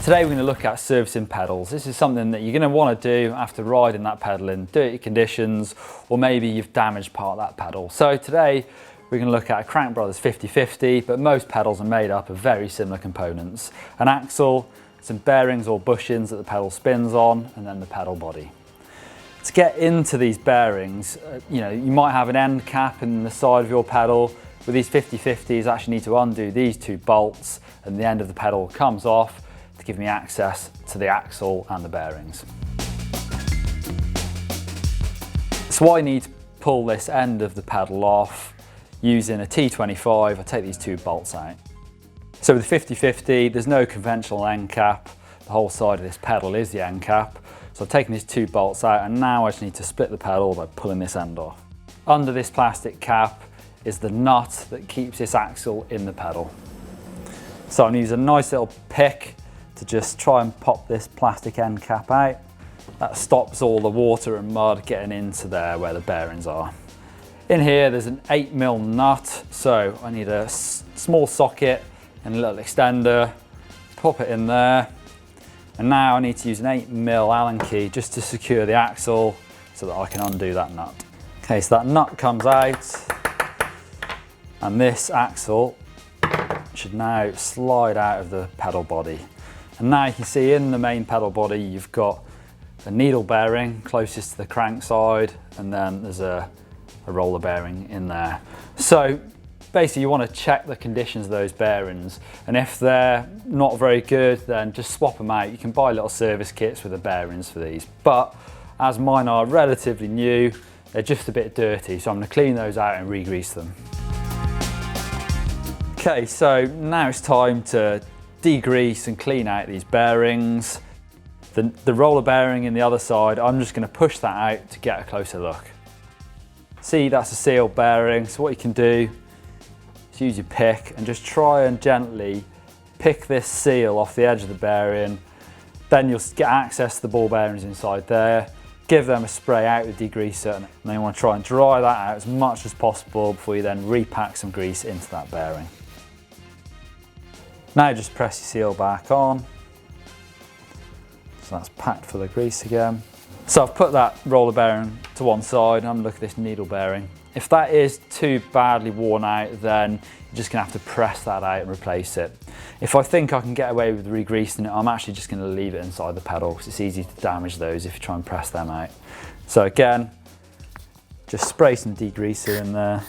Today we're going to look at servicing pedals. This is something that you're going to want to do after riding that pedal in dirty conditions, or maybe you've damaged part of that pedal. So today we're going to look at a Crank Brothers 50/50, but most pedals are made up of very similar components. An axle, some bearings or bushings that the pedal spins on, and then the pedal body. To get into these bearings, you might have an end cap in the side of your pedal. With these 50/50s, I actually need to undo these two bolts, and the end of the pedal comes off to give me access to the axle and the bearings. So I need to pull this end of the pedal off using a T25. I take these two bolts out. So with the 50/50, there's no conventional end cap. The whole side of this pedal is the end cap. So I've taken these two bolts out, and now I just need to split the pedal by pulling this end off. Under this plastic cap is the nut that keeps this axle in the pedal. So I'm going to use a nice little pick to just try and pop this plastic end cap out. That stops all the water and mud getting into there where the bearings are. In here there's an 8mm nut, so I need a small socket and a little extender. Pop it in there, and now I need to use an 8mm Allen key just to secure the axle so that I can undo that nut. Okay, so that nut comes out, and this axle should now slide out of the pedal body. And now you can see in the main pedal body you've got a needle bearing closest to the crank side, and then there's a roller bearing in there. So basically you want to check the conditions of those bearings, and if they're not very good, then just swap them out. You can buy little service kits with the bearings for these, but as mine are relatively new, they're just a bit dirty, so I'm going to clean those out and re-grease them. Okay, so now it's time to degrease and clean out these bearings. The roller bearing in the other side, I'm just going to push that out to get a closer look. See, that's a sealed bearing, so what you can do is use your pick and just try and gently pick this seal off the edge of the bearing. Then you'll get access to the ball bearings inside there. Give them a spray out with degreaser, and then you want to try and dry that out as much as possible before you then repack some grease into that bearing. Now just press your seal back on. So that's packed full of grease again. So I've put that roller bearing to one side, and I'm going to look at this needle bearing. If that is too badly worn out, then you're just going to have to press that out and replace it. If I think I can get away with re-greasing it, I'm actually just going to leave it inside the pedal, because it's easy to damage those if you try and press them out. So again, just spray some degreaser in there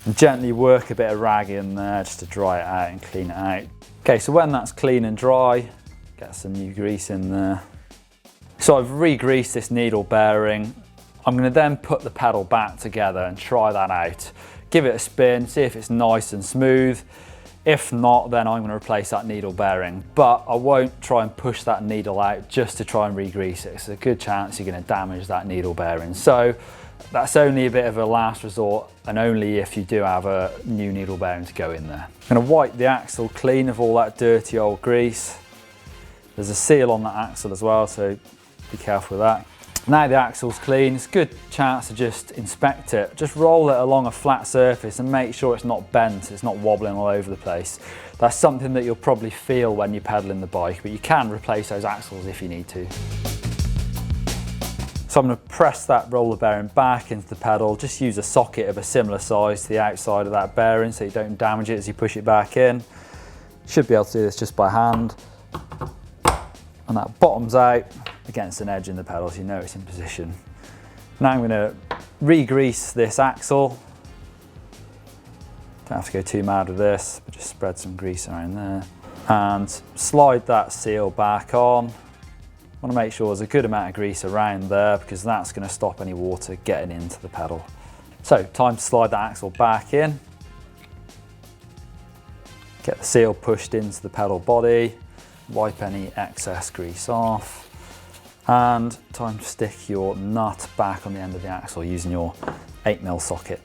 and gently work a bit of rag in there just to dry it out and clean it out. Okay, so when that's clean and dry, get some new grease in there. So I've re-greased this needle bearing. I'm going to then put the pedal back together and try that out. Give it a spin, see if it's nice and smooth. If not, then I'm going to replace that needle bearing. But I won't try and push that needle out just to try and re-grease it. It's a good chance you're going to damage that needle bearing. So that's only a bit of a last resort, and only if you do have a new needle bearing to go in there. I'm going to wipe the axle clean of all that dirty old grease. There's a seal on that axle as well, so be careful with that. Now the axle's clean, it's a good chance to just inspect it. Just roll it along a flat surface and make sure it's not bent, it's not wobbling all over the place. That's something that you'll probably feel when you're pedaling the bike, but you can replace those axles if you need to. So I'm going to press that roller bearing back into the pedal. Just use a socket of a similar size to the outside of that bearing so you don't damage it as you push it back in. Should be able to do this just by hand. And that bottoms out against an edge in the pedal so you know it's in position. Now I'm going to re-grease this axle. Don't have to go too mad with this, but just spread some grease around there. And slide that seal back on. I want to make sure there's a good amount of grease around there, because that's going to stop any water getting into the pedal. So time to slide that axle back in. Get the seal pushed into the pedal body. Wipe any excess grease off, and time to stick your nut back on the end of the axle using your 8mm socket.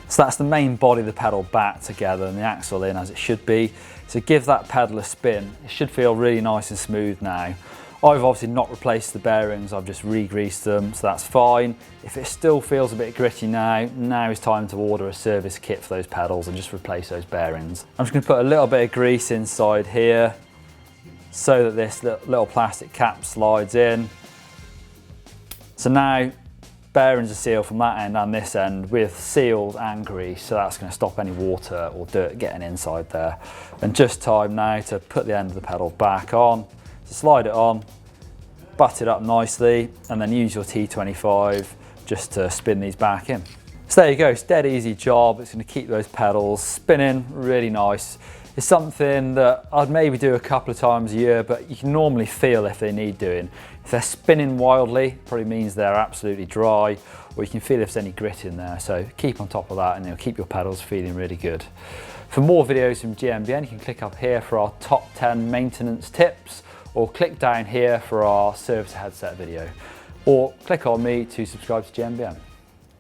So that's the main body of the pedal back together and the axle in as it should be. So give that pedal a spin. It should feel really nice and smooth now. I've obviously not replaced the bearings, I've just re-greased them, so that's fine. If it still feels a bit gritty now is time to order a service kit for those pedals and just replace those bearings. I'm just going to put a little bit of grease inside here so that this little plastic cap slides in. So now bearings are sealed from that end and this end with seals and grease, so that's going to stop any water or dirt getting inside there. And just time now to put the end of the pedal back on. So slide it on, butt it up nicely, and then use your T25 just to spin these back in. So there you go, it's a dead easy job. It's going to keep those pedals spinning really nice. It's something that I'd maybe do a couple of times a year, but you can normally feel if they need doing. If they're spinning wildly, it probably means they're absolutely dry, or you can feel if there's any grit in there. So keep on top of that and it'll keep your pedals feeling really good. For more videos from GMBN, you can click up here for our top 10 maintenance tips, or click down here for our service headset video, or click on me to subscribe to GMBN.